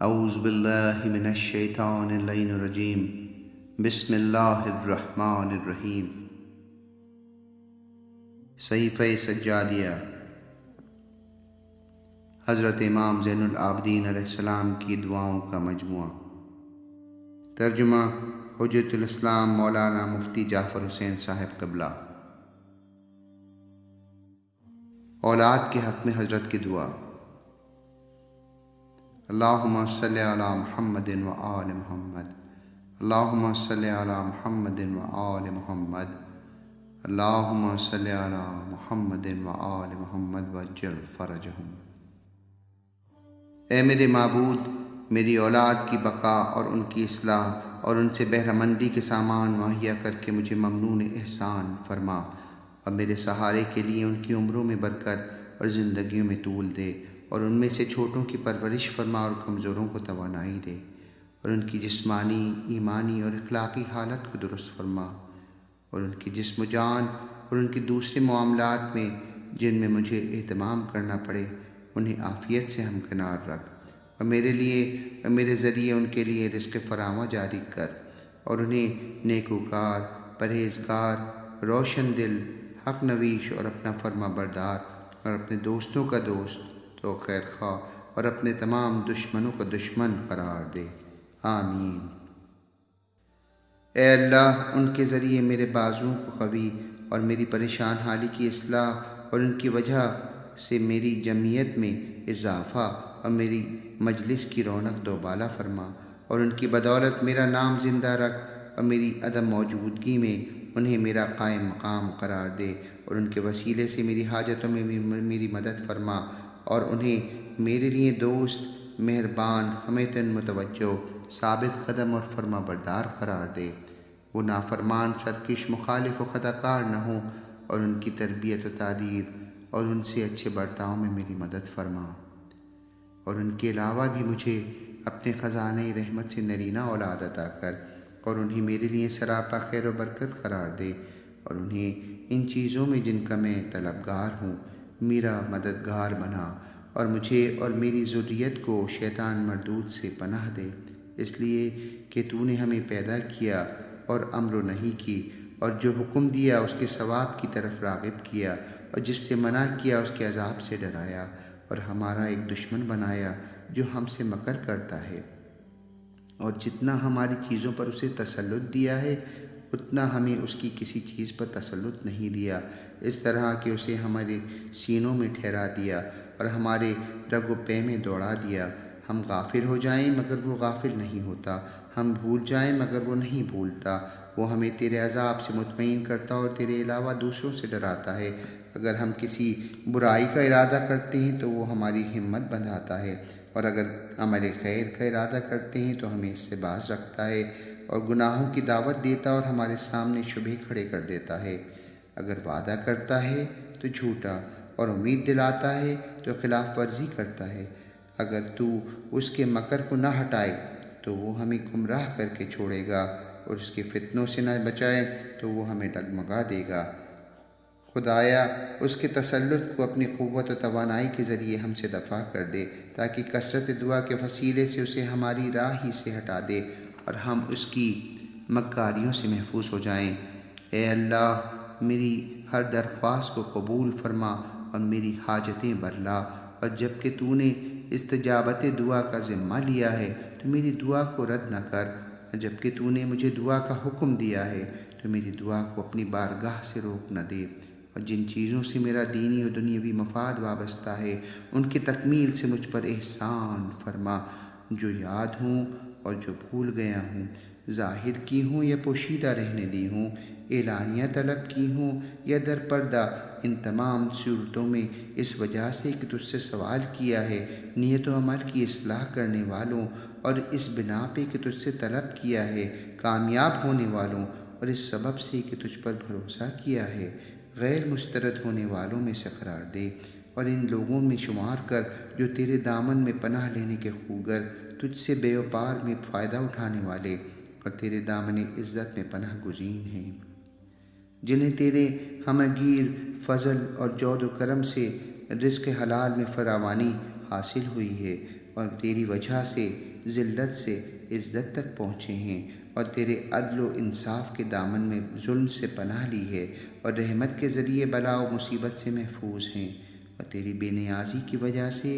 اعوذ باللہ من الشیطان اللعین الرجیم بسم اللہ الرحمن الرحیم۔ صحیفہ سجادیہ، حضرت امام زین العابدین علیہ السلام کی دعاؤں کا مجموعہ۔ ترجمہ حجت الاسلام مولانا مفتی جعفر حسین صاحب قبلہ۔ اولاد کے حق میں حضرت کی دعا۔ اللہم صلی علی محمد و آل محمد، اللہم صلی علی محمد و آل محمد، اللہم صلی علی محمد و آل محمد وعجل فرجہم۔ اے میرے معبود، میری اولاد کی بقا اور ان کی اصلاح اور ان سے بہرہ مندی کے سامان مہیا کر کے مجھے ممنون احسان فرما، اور میرے سہارے کے لیے ان کی عمروں میں برکت اور زندگیوں میں طول دے، اور ان میں سے چھوٹوں کی پرورش فرما اور کمزوروں کو توانائی دے، اور ان کی جسمانی، ایمانی اور اخلاقی حالت کو درست فرما، اور ان کی جسم و جان اور ان کے دوسرے معاملات میں جن میں مجھے اہتمام کرنا پڑے انہیں عافیت سے ہمکنار رکھ، اور میرے لیے اور میرے ذریعے ان کے لیے رزق فراواں جاری کر، اور انہیں نیکوکار، پرہیزگار، روشن دل، حق نویش اور اپنا فرما بردار، اور اپنے دوستوں کا دوست تو خیر خواہ، اور اپنے تمام دشمنوں کا دشمن قرار دے، آمین۔ اے اللہ، ان کے ذریعے میرے بازوؤں کو قوی اور میری پریشان حالی کی اصلاح اور ان کی وجہ سے میری جمعیت میں اضافہ اور میری مجلس کی رونق دوبالا فرما، اور ان کی بدولت میرا نام زندہ رکھ، اور میری عدم موجودگی میں انہیں میرا قائم مقام قرار دے، اور ان کے وسیلے سے میری حاجتوں میں میری مدد فرما، اور انہیں میرے لیے دوست، مہربان، ہمیتاً متوجہ، ثابت قدم اور فرما بردار قرار دے۔ وہ نافرمان، سرکش، مخالف و خطا کار نہ ہوں، اور ان کی تربیت و تعدیب اور ان سے اچھے برتاؤ میں میری مدد فرما، اور ان کے علاوہ بھی مجھے اپنے خزانہ رحمت سے نرینہ اولاد عطا کر، اور انہیں میرے لیے سراپا خیر و برکت قرار دے، اور انہیں ان چیزوں میں جن کا میں طلبگار ہوں میرا مددگار بنا، اور مجھے اور میری ذریت کو شیطان مردود سے پناہ دے، اس لیے کہ تو نے ہمیں پیدا کیا اور امر و نہی کی، اور جو حکم دیا اس کے ثواب کی طرف راغب کیا، اور جس سے منع کیا اس کے عذاب سے ڈرایا، اور ہمارا ایک دشمن بنایا جو ہم سے مکر کرتا ہے، اور جتنا ہماری چیزوں پر اسے تسلط دیا ہے اتنا ہمیں اس کی کسی چیز پر تسلط نہیں دیا، اس طرح کہ اسے ہمارے سینوں میں ٹھہرا دیا اور ہمارے رگ و پے میں دوڑا دیا۔ ہم غافل ہو جائیں مگر وہ غافل نہیں ہوتا، ہم بھول جائیں مگر وہ نہیں بھولتا، وہ ہمیں تیرے عذاب سے مطمئن کرتا اور تیرے علاوہ دوسروں سے ڈراتا ہے۔ اگر ہم کسی برائی کا ارادہ کرتے ہیں تو وہ ہماری ہمت بندھاتا ہے، اور اگر ہمارے خیر کا ارادہ کرتے ہیں تو ہمیں اس سے باز رکھتا ہے، اور گناہوں کی دعوت دیتا اور ہمارے سامنے شبہ کھڑے کر دیتا ہے۔ اگر وعدہ کرتا ہے تو جھوٹا، اور امید دلاتا ہے تو خلاف ورزی کرتا ہے۔ اگر تو اس کے مکر کو نہ ہٹائے تو وہ ہمیں گمراہ کر کے چھوڑے گا، اور اس کے فتنوں سے نہ بچائے تو وہ ہمیں ڈگمگا دے گا۔ خدایا، اس کے تسلط کو اپنی قوت و توانائی کے ذریعے ہم سے دفع کر دے، تاکہ کثرت دعا کے وسیلے سے اسے ہماری راہ ہی سے ہٹا دے اور ہم اس کی مکاریوں سے محفوظ ہو جائیں۔ اے اللہ، میری ہر درخواست کو قبول فرما اور میری حاجتیں برلا، اور جب کہ تو نے استجابت دعا کا ذمہ لیا ہے تو میری دعا کو رد نہ کر، اور جب کہ تو نے مجھے دعا کا حکم دیا ہے تو میری دعا کو اپنی بارگاہ سے روک نہ دے، اور جن چیزوں سے میرا دینی و دنیاوی مفاد وابستہ ہے ان کی تکمیل سے مجھ پر احسان فرما، جو یاد ہوں اور جو بھول گیا ہوں، ظاہر کی ہوں یا پوشیدہ رہنے دی ہوں، اعلانیہ طلب کی ہوں یا در پردہ، ان تمام صورتوں میں اس وجہ سے کہ تجھ سے سوال کیا ہے، نیت و عمل کی اصلاح کرنے والوں، اور اس بنا پہ کہ تجھ سے طلب کیا ہے کامیاب ہونے والوں، اور اس سبب سے کہ تجھ پر بھروسہ کیا ہے غیر مسترد ہونے والوں میں سے قرار دے، اور ان لوگوں میں شمار کر جو تیرے دامن میں پناہ لینے کے خوگر، تجھ سے بے وپار میں فائدہ اٹھانے والے اور تیرے دامن عزت میں پناہ گزین ہیں، جنہیں تیرے ہمگیر فضل اور جود و کرم سے رزق حلال میں فراوانی حاصل ہوئی ہے، اور تیری وجہ سے ذلت سے عزت تک پہنچے ہیں، اور تیرے عدل و انصاف کے دامن میں ظلم سے پناہ لی ہے، اور رحمت کے ذریعے بلا و مصیبت سے محفوظ ہیں، اور تیری بے نیازی کی وجہ سے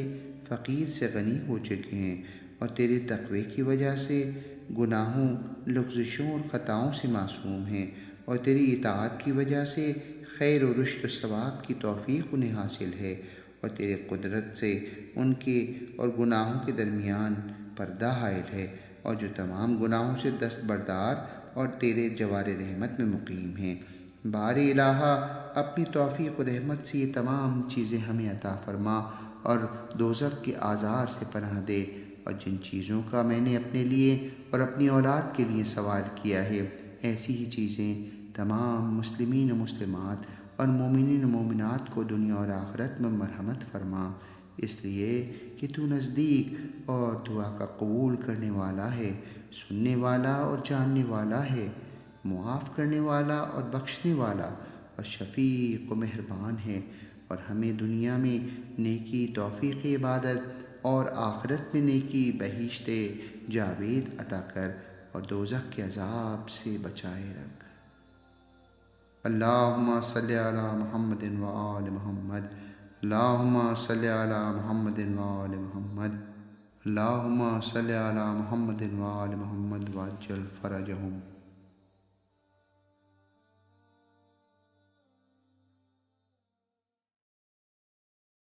فقیر سے غنی ہو چکے ہیں، اور تیرے تقوی کی وجہ سے گناہوں، لغزشوں اور خطاؤں سے معصوم ہیں، اور تیری اطاعت کی وجہ سے خیر و رشد و ثواب کی توفیق انہیں حاصل ہے، اور تیرے قدرت سے ان کے اور گناہوں کے درمیان پردہ حائل ہے، اور جو تمام گناہوں سے دستبردار اور تیرے جوار رحمت میں مقیم ہیں۔ باری الہا، اپنی توفیق و رحمت سے یہ تمام چیزیں ہمیں عطا فرما، اور دوزخ کے آزار سے پناہ دے، اور جن چیزوں کا میں نے اپنے لیے اور اپنی اولاد کے لیے سوال کیا ہے، ایسی ہی چیزیں تمام مسلمین و مسلمات اور مومنین و مومنات کو دنیا اور آخرت میں مرحمت فرما، اس لیے کہ تو نزدیک اور دعا کا قبول کرنے والا ہے، سننے والا اور جاننے والا ہے، معاف کرنے والا اور بخشنے والا اور شفیق و مہربان ہے، اور ہمیں دنیا میں نیکی توفیق عبادت اور آخرت میں نیکی بہشت جاوید عطا کر، اور دوزخ کے عذاب سے بچائے رکھ۔ اللہم صلی علی محمد و آل محمد، اللہم صلی علی محمد و آل محمد، اللہم صلی علی محمد و آل محمد وعجل فرجہم۔